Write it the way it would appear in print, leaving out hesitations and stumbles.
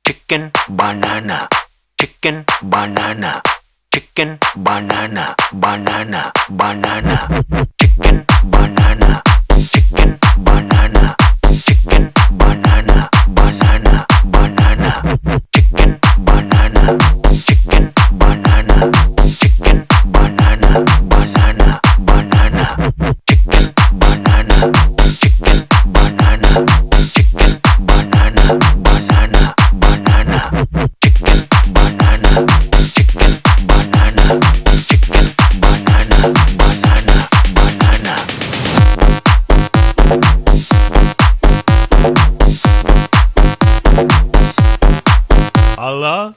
chicken, banana, chicken, banana, chicken, banana, banana, banana, chicken, banana, chicken, banana, chicken, banana, banana, banana, chicken, banana, chicken, banana, chicken, banana, banana, banana, chicken, banana, chicken, banana, chicken, banana, banana, banana, chicken, banana, chicken, banana, chicken, banana, banana, banana. Allah